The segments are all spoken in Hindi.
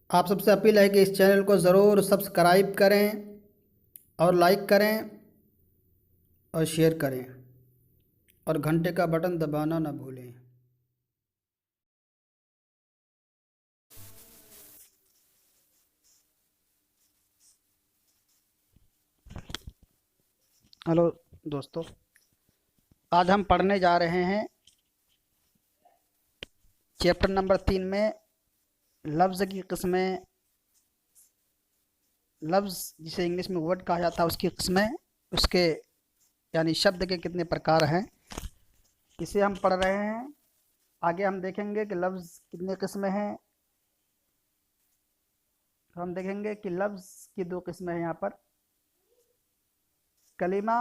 आप सबसे अपील है कि इस चैनल को ज़रूर सब्सक्राइब करें और लाइक करें और शेयर करें और घंटे का बटन दबाना ना भूलें। हेलो दोस्तों, आज हम पढ़ने जा रहे हैं चैप्टर नंबर 3 में लफ्ज़ की किस्में। लफ्ज़ जिसे इंग्लिश में वर्ड कहा जाता है उसकी किस्में, उसके यानी शब्द के कितने प्रकार हैं, इसे हम पढ़ रहे हैं। आगे हम देखेंगे कि लफ्ज़ कितने किस्में हैं। तो हम देखेंगे कि लफ्ज़ की 2 किस्में हैं यहाँ पर, कलीमा,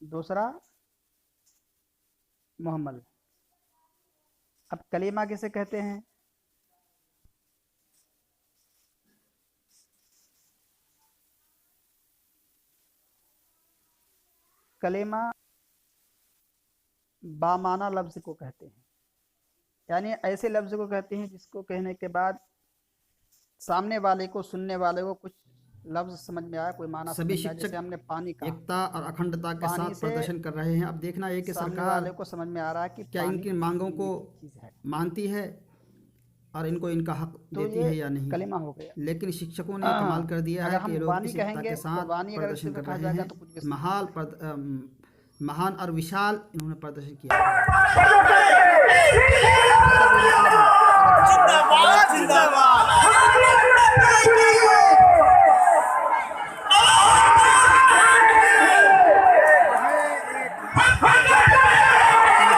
दूसरा मुहम्मल। अब कलीमा किसे कहते हैं? कलीमा बामाना लफ्ज़ को कहते हैं, यानी ऐसे लफ्ज़ को कहते हैं जिसको कहने के बाद सामने वाले को, सुनने वाले को कुछ लफ्ज़ समझ में आया, कोई माना सभी समझ में आया। जैसे हमने पानी कहा, एकता और अखंडता के पानी साथ से प्रदर्शन कर रहे हैं। अब देखना है कि सामने सरकार वाले को समझ में आ रहा है कि क्या पानी इनकी किस मांगों को पीने की चीज़ है, मानती है और इनको इनका हक तो देती ये है या नहीं। कलिमा हो गया। लेकिन शिक्षकों ने कमाल कर दिया है अगर कि ये हम लोग वानी इस एकता कहेंगे के तो साथ वानी अगर प्रदर्शन किसी को कर कहा रहे जाएगा हैं। तो कुछ भी समझ में आएगा। महान और विशाल इन्होंने प्रदर्शन किया है। इसका कोई मतलब है, अगर किसी वर्ड का जिंदाबाद मतलब तुम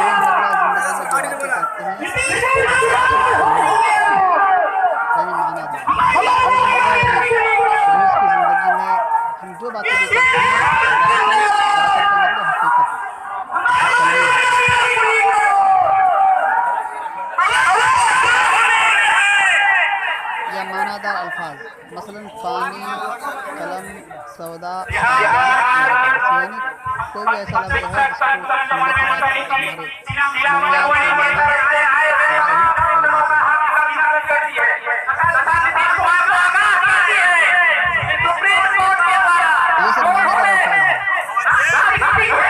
रोज़मर्रा ज़िंदगी में जो बातें करते हैं उसको कलम यानी माना देना। रोज़मर्रा रोज़ की ज़िंदगी में हम जो बातें भी करते हैं दरअसल का मतलब हकीकत में वो कलमी होता है। या मानादार अल्फाज, मसलन पानी, कलम, सौदा, बाजार, इमारत। ऐसे यानी कोई भी ऐसा लफ्ज़ है जिसको सुनने के बाद हमारे मन में आए कोई माना, तो उसे हम कलमा कहते हैं। ये सब मानादार अल्फाज हैं। आगे देखेंगे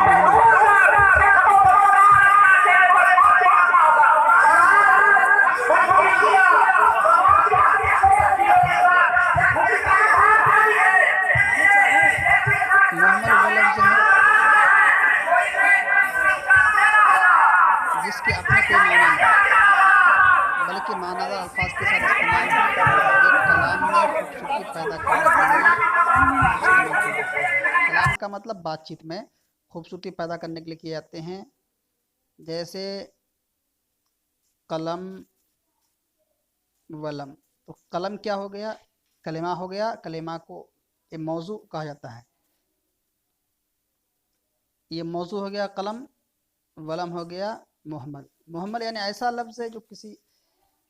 मुहम्मल। मुहम्मल वो लफ्ज़ है जिसके अपने कोई माना नहीं, बल्कि मानादार अल्फाज के साथ इस्तेमाल हो। ये कलाम में खूबसूरती पैदा करने के लिए इस्तेमाल किए जाते हैं। कलाम का मतलब बातचीत में खूबसूरती पैदा करने के लिए किए जाते हैं। जैसे कलम, वलम। तो कलम क्या हो गया? कलिमा हो गया। कलिमा को ये मौजू कहा जाता है। ये मौजू हो गया कलम, वलम हो गया मुहम्मल। मुहम्मल यानी ऐसा लफ्ज़ है जो किसी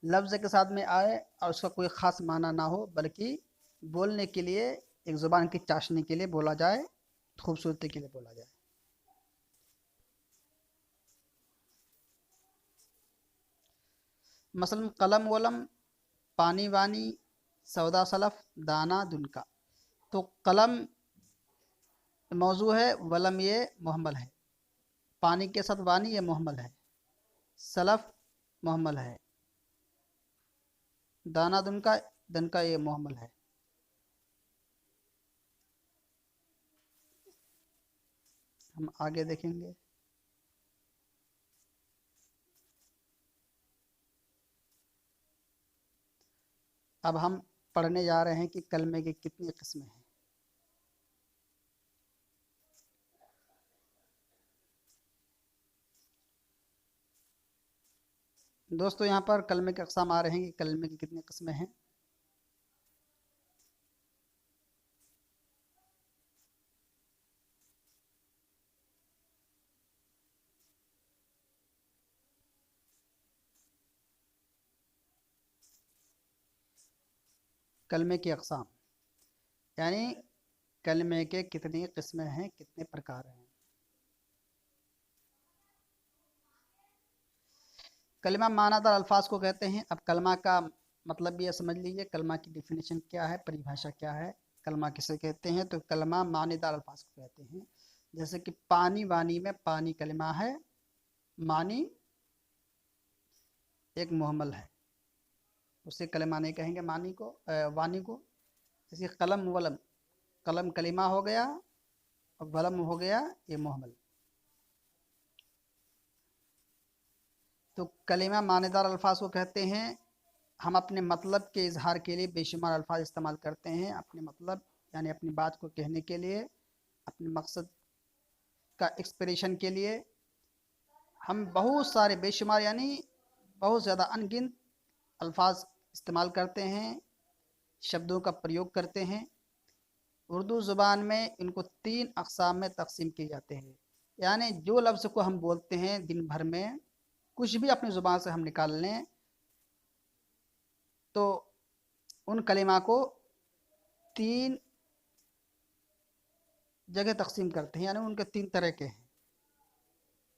लफ्ज़ के साथ में आए और उसका कोई ख़ास माना ना हो, बल्कि बोलने के लिए, एक ज़ुबान की चाशनी के लिए बोला जाए, खूबसूरती के लिए बोला जाए। मसलन कलम वलम, पानी वानी, सौदा सलफ, दाना दुनका। तो कलम मौजू है, वलम ये मुहम्मल है, पानी के साथ वानी ये मुहम्मल है, सलफ मुहम्मल है, दाना दुनका, दनका ये मुहम्मल है। हम आगे देखेंगे। अब हम पढ़ने जा रहे हैं कि कलमे की कितनी किस्में हैं। दोस्तों, यहाँ पर कलमे के अक़साम आ रहे हैं कि कलमे की कितनी किस्में हैं। कलमे की अक़साम यानी कलमे के कितनी किस्में हैं, कितने प्रकार हैं। कलमा मानादार अल्फाज को कहते हैं। अब कलमा का मतलब भी ये समझ लीजिए कलमा की डिफिनेशन क्या है, परिभाषा क्या है। कलमा किसे कहते हैं? तो कलमा मानीदार अल्फाज को कहते हैं। जैसे कि पानी वानी में पानी कलमा है, मानी एक मुहम्मल है, उसे कलमा नहीं कहेंगे मानी को, वानी को। जैसे कलम वलम, कलम कलिमा हो गया और वलम हो गया ये मुहम्मल। तो कलिमा मानेदार अल्फाज को कहते हैं। हम अपने मतलब के इजहार के लिए बेशुमार अल्फाज इस्तेमाल करते हैं, अपने मतलब यानी अपनी बात को कहने के लिए, अपने मकसद का एक्सप्रेशन के लिए हम बहुत सारे बेशुमार यानी बहुत ज़्यादा अनगिनत अल्फाज इस्तेमाल करते हैं, शब्दों का प्रयोग करते हैं। उर्दू ज़ुबान में इनको 3 अक़साम में तकसीम किए जाते हैं। यानी जो लफ्ज़ को हम बोलते हैं दिन भर में, कुछ भी अपनी ज़ुबान से हम निकाल लें, तो उन कलिमा को 3 जगह तकसीम करते हैं, यानी उनके 3 तरह के हैं,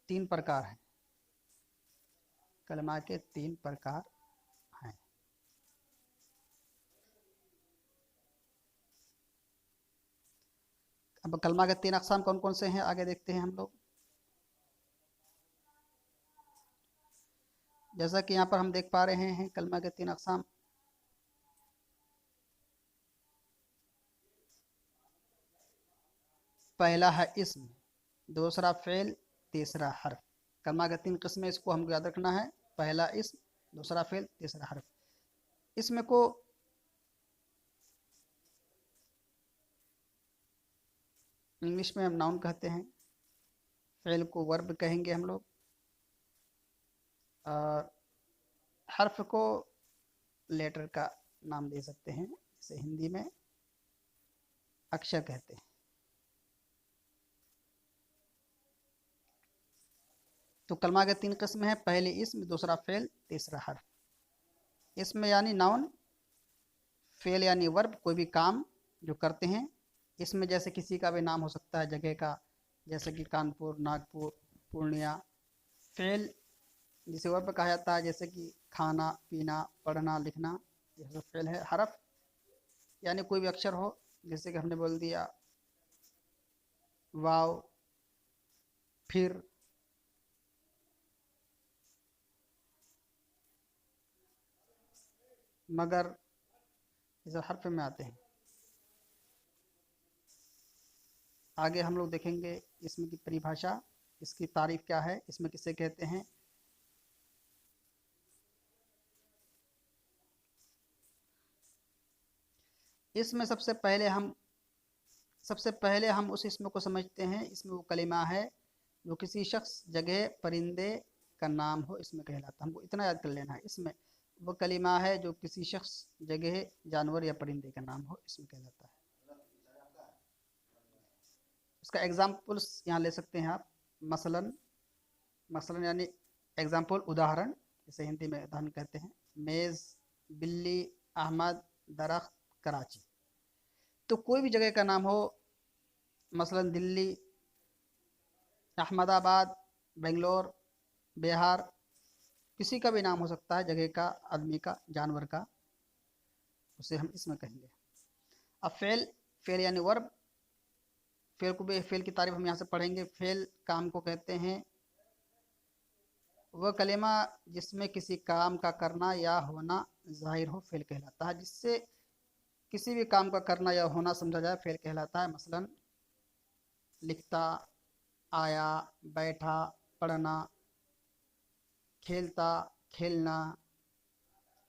3 प्रकार हैं। कलिमा के 3 प्रकार हैं। अब कलमा के 3 अक़साम कौन कौन से हैं आगे देखते हैं हम लोग। जैसा कि यहाँ पर हम देख पा रहे हैं कलमा के 3 अक़साम। पहला है इस्म, दूसरा फ़ेल, तीसरा हर्फ। कलमा के 3 किस्में, इसको हमको याद रखना है। पहला इस्म, दूसरा फ़ेल, तीसरा हर्फ। इसमें को इंग्लिश में हम नाउन कहते हैं, फ़ेल को वर्ब कहेंगे हम लोग, और हर्फ को लेटर का नाम दे सकते हैं, जैसे हिंदी में अक्षर कहते हैं। तो कलमा के 3 किस्म हैं, पहले इस्म, दूसरा फ़ेल, तीसरा हर्फ। इसमें यानी नाउन, फ़ेल यानी वर्ब, कोई भी काम जो करते हैं। इसमें जैसे किसी का भी नाम हो सकता है, जगह का, जैसे कि कानपुर, नागपुर, पूर्णिया। फ़ेल जिसे वर्ब कहा जाता है, जैसे कि खाना पीना, पढ़ना लिखना, यह सब फ़ेल है। हरफ यानी कोई भी अक्षर हो, जैसे कि हमने बोल दिया वाव, फिर, मगर, ये सब हर्फ में आते हैं। आगे हम लोग देखेंगे इसमें की परिभाषा, इसकी तारीफ क्या है, इसमें किसे कहते हैं। इसमें सबसे पहले हम उस इसम को समझते हैं। इसमें वो कलिमा है जो किसी शख्स, जगह, परिंदे का नाम हो, इसमें कहलाता है। हमको इतना याद कर लेना है, इसमें वो कलिमा है जो किसी शख्स, जगह, जानवर या परिंदे का नाम हो, इसमें कहलाता है। उसका एग्जाम्पल्स यहाँ ले सकते हैं आप। मसलन, मसलन यानी एग्जाम्पल, उदाहरण, जैसे हिंदी में उदाहरण कहते हैं। मेज़, बिल्ली, अहमद, दरख्त, कराची। तो कोई भी जगह का नाम हो, मसलन दिल्ली, अहमदाबाद, बेंगलोर, बिहार, किसी का भी नाम हो सकता है, जगह का, आदमी का, जानवर का, उसे हम इसमें कहेंगे। अब फेल, फेल यानी वर्ब। फेल को भी, फेल की तारीफ हम यहाँ से पढ़ेंगे। फेल काम को कहते हैं, वह कलेमा जिसमें किसी काम का करना या होना जाहिर हो, फेल कहलाता है। जिससे किसी भी काम का करना या होना समझा जाए, फेल कहलाता है। मसलन लिखता, आया, बैठा, पढ़ना, खेलता, खेलना,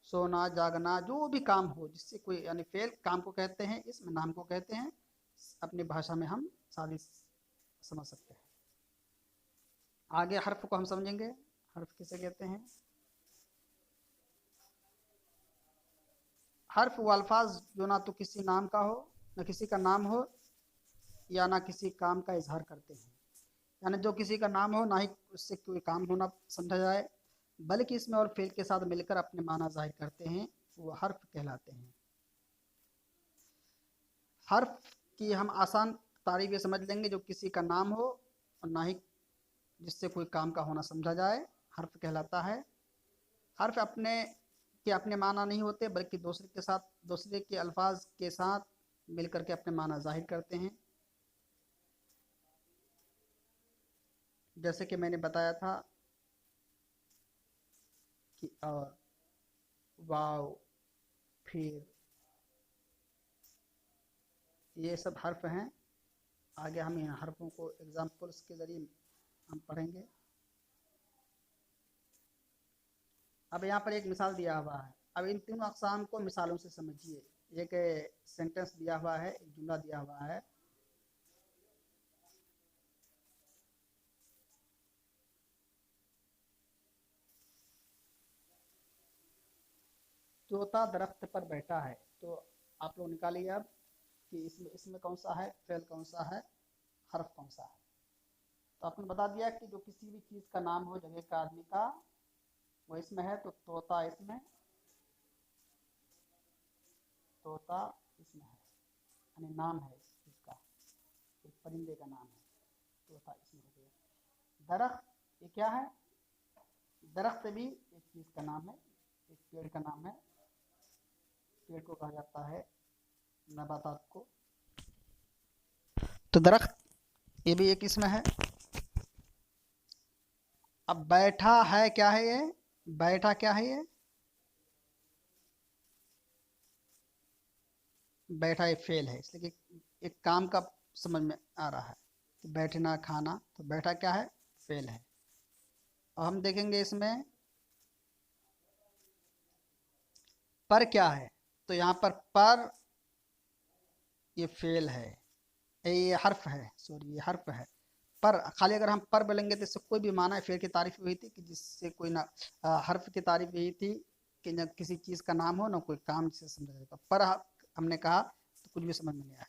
सोना, जागना, जो भी काम हो जिससे कोई, यानी फेल काम को कहते हैं, इसमें नाम को कहते हैं। अपनी भाषा में हम सादी समझ सकते हैं। आगे हर्फ को हम समझेंगे, हर्फ किसे कहते हैं। हर्फ वो अल्फाज जो ना तो किसी नाम का हो, न किसी का नाम हो, या ना किसी काम का इजहार करते हैं। यानी जो किसी का नाम हो, ना ही उससे कोई काम होना समझा जाए, बल्कि इसमें और फेल के साथ मिलकर अपने माना जाहिर करते हैं, वो हर्फ कहलाते हैं। हर्फ की हम आसान तारीफ ये समझ लेंगे, जो किसी का नाम हो और ना ही जिससे कोई काम का होना समझा जाए, हर्फ कहलाता है। हर्फ अपने के अपने माना नहीं होते, बल्कि दूसरे के अल्फाज के साथ मिलकर के अपने माना जाहिर करते हैं। जैसे कि मैंने बताया था कि और, वाव, फिर, ये सब हर्फ हैं। आगे हम इन हर्फों को एग्जाम्पल्स के जरिए हम पढ़ेंगे। अब यहाँ पर एक मिसाल दिया हुआ है। अब इन तीनों अक़साम को मिसालों से समझिए। एक सेंटेंस दिया हुआ है, एक जुमला दिया हुआ है। तोता दरख्त पर बैठा है। तो आप लोग निकालिए अब कि इसमें इसमें कौन सा है, फेल कौन सा है, हर्फ कौन सा है। तो आपने बता दिया कि जो किसी भी चीज़ का नाम हो, जगह का, आदमी का, वो इसमें है। तो तोता इसमें, तोता इसमें है, यानी नाम है इस चीज़ का, एक परिंदे का नाम है। तोता इसमें हो गया। दरख्त, ये क्या है? दरख्त भी एक चीज़ का नाम है, एक पेड़ का नाम है। पेड़ को कहा जाता है नबातात को। तो दरख्त ये भी एक इसमें है। अब बैठा है, क्या है ये? बैठा क्या है ये? बैठा ये फेल है, इसलिए कि एक काम का समझ में आ रहा है कि बैठना, खाना। तो बैठा क्या है? फेल है। और हम देखेंगे इसमें पर क्या है। तो यहाँ पर ये फेल है, ये हर्फ है, सॉरी ये हर्फ है। पर खाली अगर हम पर बोलेंगे तो इससे कोई भी माना है। फेल की तारीफ हुई थी कि जिससे कोई ना, हर्फ की तारीफ यही थी कि न किसी चीज़ का नाम हो, ना कोई काम जिसे समझा जाता। पर हमने कहा तो कुछ भी समझ में नहीं आया।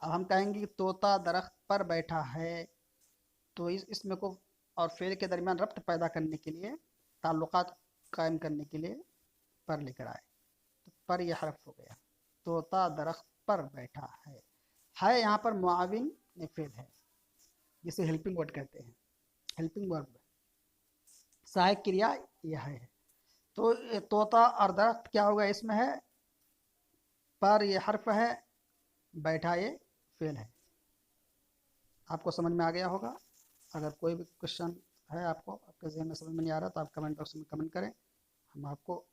अब हम कहेंगे कि तोता दरख्त पर बैठा है। तो इसमें को और फेल के दरमियान रब्त पैदा करने के लिए, ताल्लुकात कायम करने के लिए पर लेकर आए। तो पर यह हर्फ हो गया। तोता दरख्त पर बैठा है यहाँ पर मुआविन फेल है, जिसे हेल्पिंग वर्ड कहते हैं, हेल्पिंग वर्ब, सहायक क्रिया यह है। तो तोता और दरख्त क्या होगा, इसमें है। पर ये हर्फ है, बैठा ये फेल है। आपको समझ में आ गया होगा। अगर कोई भी क्वेश्चन है आपको, आपके जहन में समझ में नहीं आ रहा, तो आप कमेंट बॉक्स में कमेंट करें, हम आपको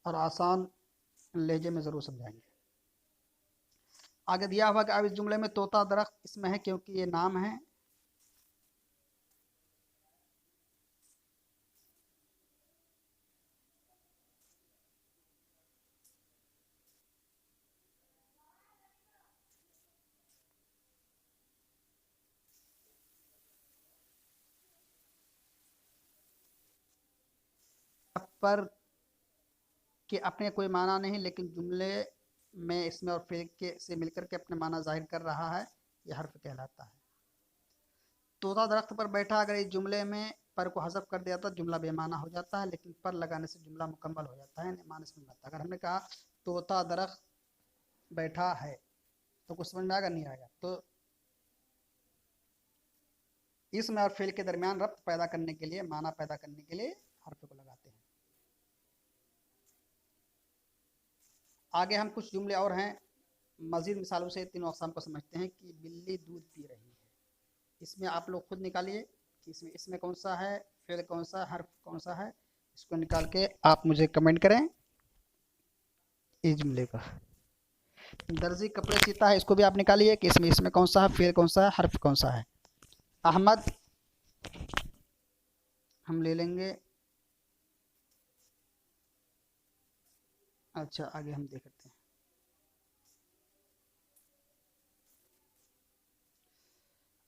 और आसान लहजे में ज़रूर समझाएंगे। आगे दिया हुआ कि अब इस जुमले में तोता दरख्त इसमें है क्योंकि ये नाम है। पर के अपने कोई माना नहीं, लेकिन जुमले में इसमें और फेल के से मिलकर के अपने माना जाहिर कर रहा है, यह हर्फ कहलाता है। तोता दरख्त पर बैठा, अगर इस जुमले में पर को हज़फ कर दिया तो जुमला बेमाना हो जाता है, लेकिन पर लगाने से जुमला मुकम्मल हो जाता है, माना समझ में आता है। अगर हमने कहा तोता दरख्त बैठा है, तो कुछ समझ में आएगा, नहीं आएगा। तो इसमें और फेल के दरमियान रब्त पैदा करने के लिए, माना पैदा करने के लिए हर्फ को लगाते हैं। आगे हम कुछ जुमले और हैं, मजीद मिसालों से तीनों अक़साम को समझते हैं। कि बिल्ली दूध पी रही है। इसमें आप लोग खुद निकालिए कि इसमें कौन सा है, फेल कौन सा, हर्फ कौन सा है। इसको निकाल के आप मुझे कमेंट करें इस जुमले का। दर्जी कपड़े सीता है, इसको भी आप निकालिए कि इसमें कौन सा है, फेल कौन सा है, हर्फ कौन सा है। अहमद हम ले लेंगे। अच्छा, आगे हम देखते हैं।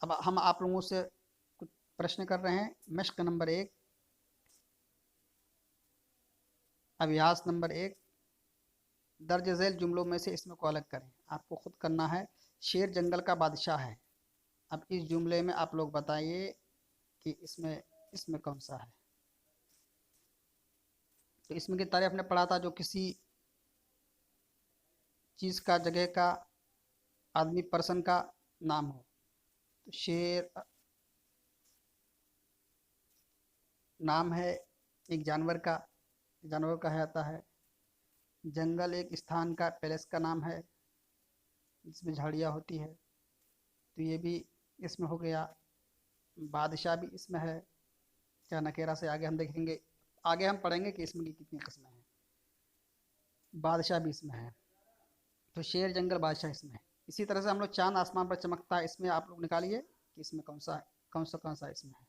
अब हम आप लोगों से कुछ प्रश्न कर रहे हैं। मश्क नंबर 1, अभ्यास नंबर 1, दर्ज झेल जुमलों में से इसमें को अलग करें। आपको खुद करना है। शेर जंगल का बादशाह है। अब इस जुमले में आप लोग बताइए कि इसमें इसमें कौन सा है। तो इसमें की तारीफ आपने पढ़ा था, जो किसी चीज़ का, जगह का, आदमी, पर्सन का नाम हो। तो शेर नाम है एक जानवर का, जानवरों का आता है। जंगल एक स्थान का, पैलेस का नाम है जिसमें झाड़ियाँ होती है, तो ये भी इसमें हो गया। बादशाह भी इसमें है। क्या नकेरा से आगे हम देखेंगे, आगे हम पढ़ेंगे कि इसमें की कितनी किस्में हैं। बादशाह भी इसमें है। तो शेर, जंगल, बादशाह इसमें है। इसी तरह से हम लोग चांद आसमान पर चमकता है, इसमें आप लोग निकालिए कि इसमें कौन सा इसमें है।